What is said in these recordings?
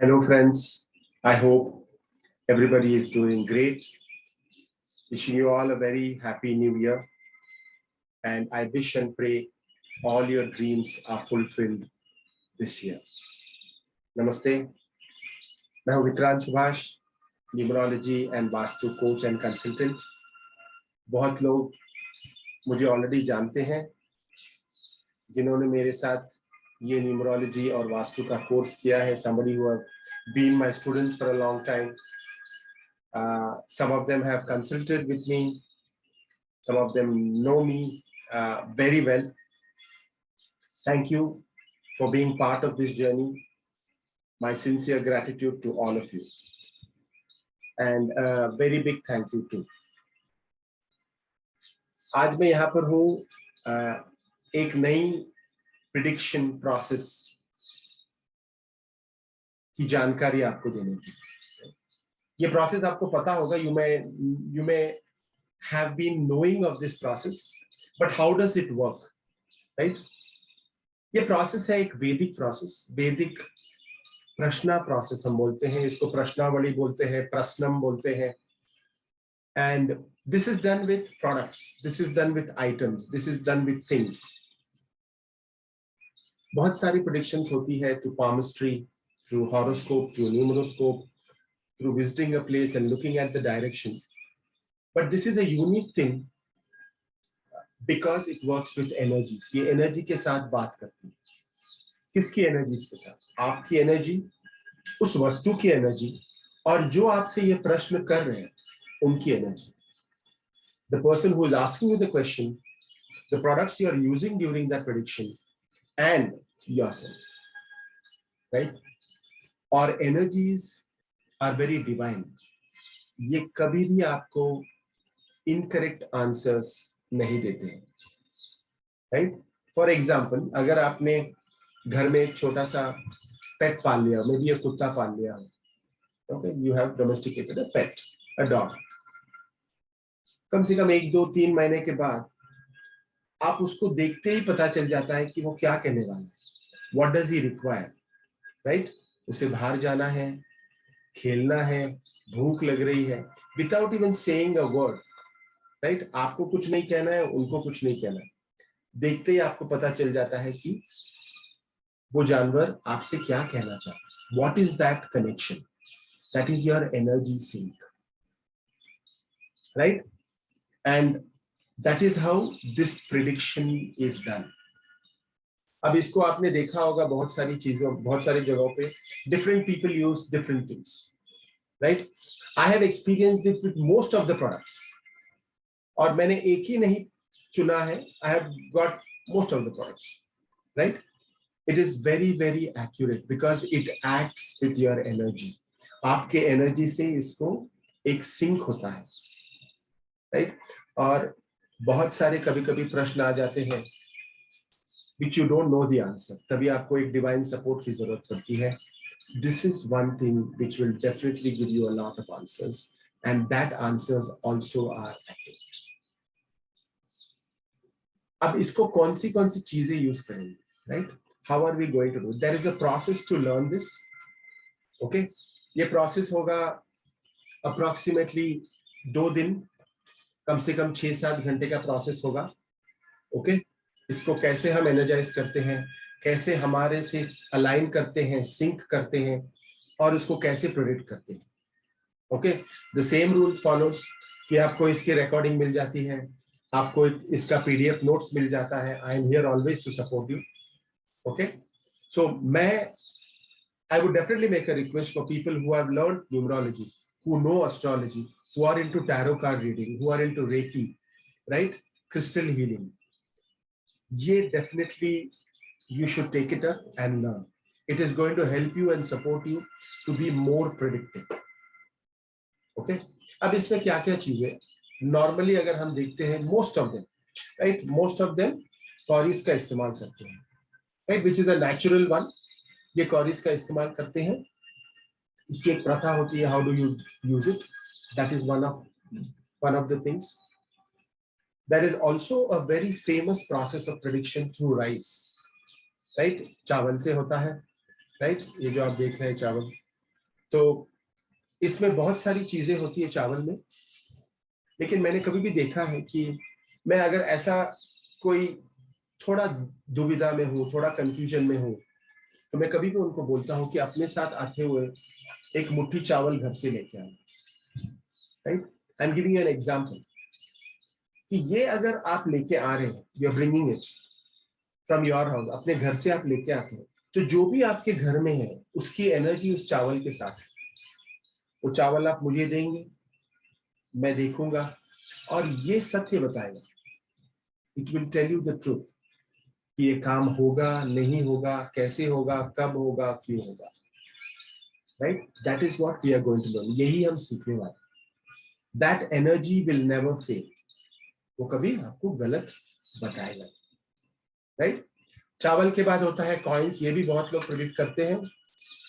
Hello friends, I hope everybody is doing great. Wishing you all a very happy new year, and I wish and pray all your dreams are fulfilled this year. Namaste, मैं हूँ Vikrant Subhash, numerology and vastu coach and consultant. बहुत लोग मुझे already जानते हैं जिन्होंने मेरे साथ ये न्यूमरोलॉजी और वास्तु का कोर्स किया है। Somebody who have been my students for a long time. Some of them have consulted with me. Some of them know me very well. Thank you for being part of this journey. My sincere gratitude to all of you. And a very big thank you too. आज मैं यहाँ पर हूँ एक नई prediction process की जानकारी आपको देने की। ये प्रोसेस आपको पता होगा, you may have been knowing of this process, but how does it work, right? ये प्रोसेस है एक वैदिक प्रोसेस, वैदिक प्रश्ना प्रोसेस हम बोलते हैं इसको, प्रश्नावली बोलते हैं, प्रश्नम बोलते हैं। And this is done with products, this is done with items, this is done with things. बहुत सारी predictions होती है through palmistry, through horoscope, through numeroscope, through visiting a place and looking at the direction. But this is a unique thing because it works with energies. ये energy के साथ बात करती है। किसकी energies के साथ? आपकी energy, उस वस्तु की energy, और जो आपसे ये प्रश्न कर रहे हैं उनकी energy. The person who is asking you the question, the products you are using during that prediction, and yourself, right? Our energies are very divine. ये कभी भी आपको incorrect answers नहीं देते हैं, right? For example, अगर आपने घर में एक छोटा सा pet पाल लिया, maybe एक कुत्ता पाल लिया, okay, you have domesticated a pet, a dog. कम से कम 1, 2, 3 महीने के बाद आप उसको देखते ही पता चल जाता है कि वो क्या कहने वाला है। What does he require, right? उसे बाहर जाना है, खेलना है, भूख लग रही है, without even saying a word, right? आपको कुछ नहीं कहना है, उनको कुछ नहीं कहना है, देखते ही आपको पता चल जाता है कि वो जानवर आपसे क्या कहना चाहता है। What is that connection? That is your energy sync, right? And that is how this prediction is done. अब इसको आपने देखा होगा बहुत सारी चीजों, बहुत सारी जगहों पे different people use different things, right? I have experienced it with most of the products. और मैंने एक ही नहीं चुना है, I have got most of the products, right? It is very, very accurate because it acts with your energy. आपके energy से इसको एक sync होता है, right? और बहुत सारे कभी-कभी प्रश्न आ जाते हैं which you don't know the answer. तभी आपको एक divine support की जरूरत पड़ती है. This is one thing which will definitely give you a lot of answers, and that answers also are accurate. अब इसको कौन सी चीजें यूज करेंगे, right? How are we going to do it? There is a process to learn this. Okay, ये process होगा approximately 2 दिन, कम से कम 6-7 घंटे का process होगा. Okay, इसको कैसे हम एनर्जाइज करते हैं, कैसे हमारे से अलाइन करते हैं, सिंक करते हैं, और उसको कैसे प्रेडिक्ट करते हैं. Okay, the same rule follows कि आपको इसकी रिकॉर्डिंग मिल जाती है, आपको इसका पीडीएफ नोट्स मिल जाता है. I am here always to support you. Okay, so I would definitely make a request for people who have learned numerology, who know astrology, who are into tarot card reading, who are into reiki, right, crystal healing. ये definitely you should take it up and learn. It is going to help you and support you to be more predictive. Okay? अब इसमें क्या क्या चीजें normally अगर हम देखते हैं, most of them, right? Most of them कॉरिस का इस्तेमाल करते हैं, right? Which is a natural one. ये कॉरिस का इस्तेमाल करते हैं. इसकी एक प्रथा होती है. How do you use it? That is one of the things. There is also a very famous process of prediction through rice, right? चावल से होता है, right? ये जो आप देख रहे हैं चावल, तो इसमें बहुत सारी चीजें होती है चावल में, लेकिन मैंने कभी भी देखा है कि मैं अगर ऐसा कोई थोड़ा दुविधा में हूँ, थोड़ा कंफ्यूजन में हूँ, तो मैं कभी भी उनको बोलता हूँ कि अपने साथ आते हुए एक मुट्ठी चावल घर से लेके आना, right. I am giving an example कि ये अगर आप लेके आ रहे हैं, you are bringing it from your house, अपने घर से आप लेके आते हैं, तो जो भी आपके घर में है उसकी एनर्जी उस चावल के साथ है। वो चावल आप मुझे देंगे, मैं देखूंगा और ये सत्य बताएगा, it will tell you the truth कि ये काम होगा नहीं होगा, कैसे होगा, कब होगा, क्यों होगा, right. That is what we are going to learn, यही हम सीखने वाले। That energy will never fail, वो कभी आपको गलत बताएगा, राइट। चावल के बाद होता है कॉइन्स, ये भी बहुत लोग प्रेडिक्ट करते हैं,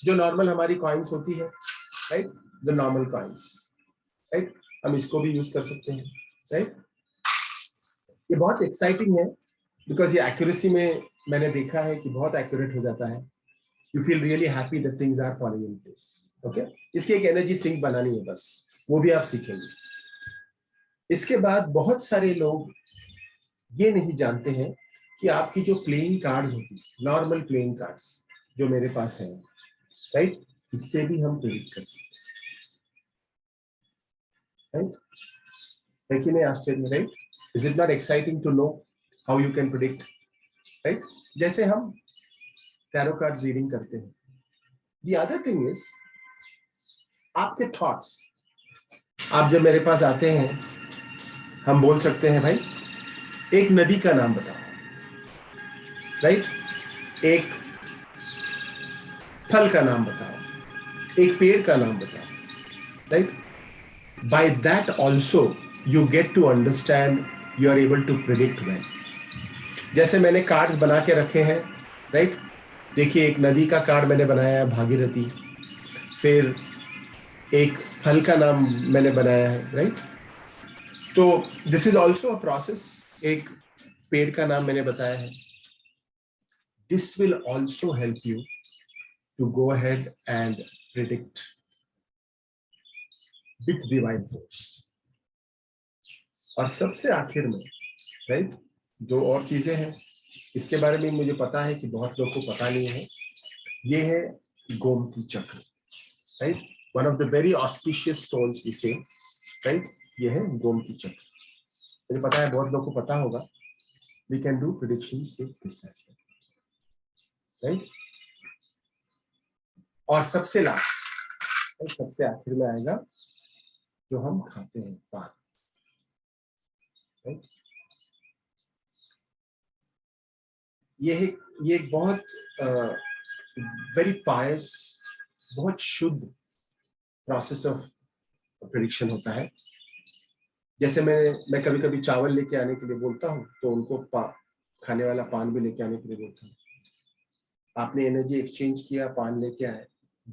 जो नॉर्मल हमारी कॉइन्स होती है, right, the normal coins, right, हम इसको भी यूज कर सकते हैं, राइट। ये बहुत एक्साइटिंग है बिकॉज ये एक्यूरेसी में मैंने देखा है कि बहुत एक्यूरेट हो जाता है। You feel really happy that things are following in place, okay. इसकी एक एनर्जी सिंक बनानी है बस, वो भी आप सीखेंगे। इसके बाद बहुत सारे लोग ये नहीं जानते हैं कि आपकी जो प्लेइंग कार्ड्स होती है, नॉर्मल प्लेइंग कार्ड्स जो मेरे पास है, राइट, इससे भी हम प्रेडिक्ट कर सकते हैं, राइट। है कि नहीं आश्चर्य, right. Is it not exciting to know how you can predict, right. जैसे हम टैरो कार्ड्स रीडिंग करते हैं, द अदर थिंग इज आपके थॉट्स। आप जब मेरे पास आते हैं, हम बोल सकते हैं भाई एक नदी का नाम बताओ, राइट, एक फल का नाम बताओ, एक पेड़ का नाम बताओ, right. By that also you get to understand, you are able to predict well. जैसे मैंने कार्ड्स बना के रखे हैं, राइट। देखिए एक नदी का कार्ड मैंने बनाया है, भागीरथी। फिर एक फल का नाम मैंने बनाया है, राइट। तो this is also a process. एक पेड़ का नाम मैंने बताया है। This will also help you to go ahead and predict with divine force. और सबसे आखिर में, राइट, दो और चीजें हैं, इसके बारे में मुझे पता है कि बहुत लोग को पता नहीं है। ये है Gomti chakra, right, one of the very auspicious stones we say, right. ये है गोमती चक्र, मुझे पता है बहुत लोग को पता होगा। We can do predictions with this as well, right. और सबसे लास्ट, सबसे आखिर में आएगा जो हम खाते हैं, पान, राइट। ये एक बहुत वेरी पायस, बहुत शुद्ध प्रोसेस ऑफ प्रेडिक्शन होता है। जैसे मैं कभी कभी चावल लेके आने के लिए बोलता हूँ, तो उनको खाने वाला पान भी लेके आने के लिए बोलता हूँ। आपने एनर्जी एक्सचेंज किया, पान लेके आए,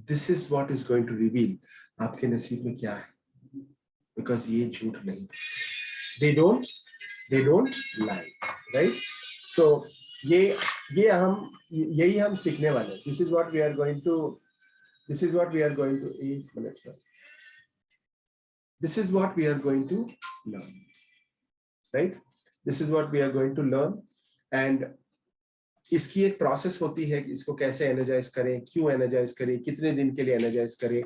this is what is going to reveal आपके नसीब में क्या है, बिकॉज ये झूठ नहीं, दे डोंट लाई, राइट। सो यही हम सीखने वाले हैं। This is what we are going to एक minute sir, this is what we are going to learn, right, this is what we are going to learn। and इसकी एक process होती है कि इसको कैसे एनर्जाइज करें, क्यों एनर्जाइज करें, कितने दिन के लिए एनर्जाइज करें,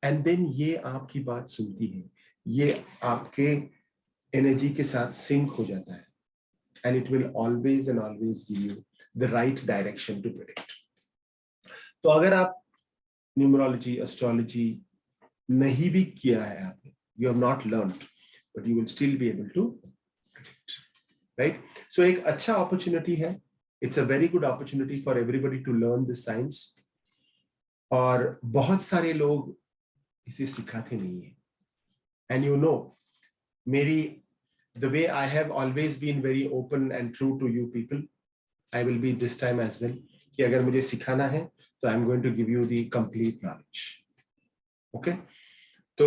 एंड देन ये आपकी बात सुनती है, ये आपके एनर्जी के साथ सिंक हो जाता है, and it will always and always give you the right direction to predict. तो अगर आप न्यूमरोलॉजी, एस्ट्रोलॉजी नहीं भी किया है आपने, you have not learned, but you will still be able to predict, right? So एक अच्छा opportunity है, it's a very good opportunity for everybody to learn this science। और बहुत सारे लोग इसे सिखाते नहीं है, and you know, मेरी the way I have always been very open and true to you people, I will be this time as well, कि अगर मुझे सिखाना है तो I'm going to give you the complete knowledge, okay? तो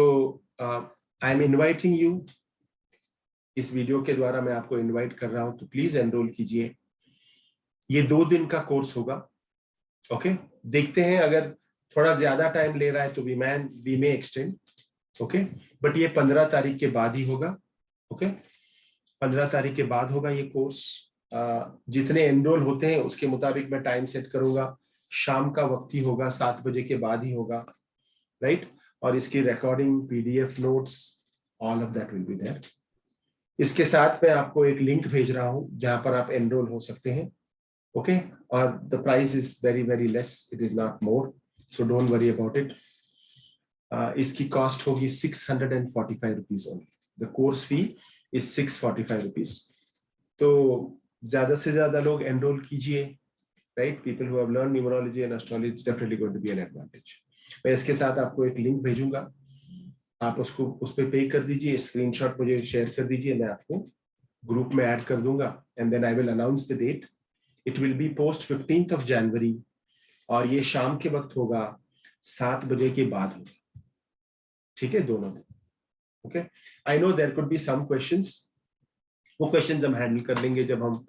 I am inviting you, इस video के द्वारा मैं आपको इनवाइट कर रहा हूं, तो प्लीज एनरोल कीजिए। ये 2 दिन का कोर्स होगा, ओके। देखते हैं अगर थोड़ा ज्यादा टाइम ले रहा है तो we may extend, okay, but ये 15 तारीख के बाद ही होगा, ओके, 15 तारीख के बाद होगा ये कोर्स। जितने एनरोल होते हैं उसके मुताबिक मैं टाइम सेट करूंगा, शाम का वक्त ही होगा, 7 बजे के बाद ही होगा, राइट। और इसकी recording, PDF notes, all of that will be there. इसके साथ मैं आपको एक लिंक भेज रहा हूं जहां पर आप एनरोल हो सकते हैं, ओके, और the price is very very less, it is not more, so don't worry about it. इसकी कॉस्ट होगी 645 rupees only, the course fee is 645 rupees. तो ज्यादा से ज्यादा लोग एनरोल कीजिए, right, people who have learn numerology and astrology, it's definitely going to be an advantage. मैं इसके साथ आपको एक लिंक भेजूंगा, आप उसको उस पर पे कर दीजिए, स्क्रीनशॉट मुझे शेयर कर दीजिए, मैं आपको ग्रुप में ऐड कर दूंगा, and then I will announce the date. It will be post 15th of January, और ये शाम के वक्त होगा, 7 बजे के बाद होगा, ठीक है, दोनों दिन, okay. I know there could be some questions, वो क्वेश्चंस हम हैंडल कर लेंगे जब हम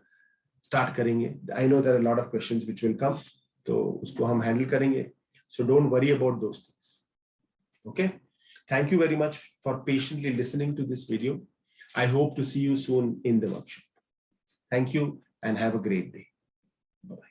स्टार्ट करेंगे। I know there are lot of questions which will come, तो उसको हम हैंडल करेंगे, so don't worry about those things, okay. Thank you very much for patiently listening to this video. I hope to see you soon in the workshop. Thank you and have a great day. Bye.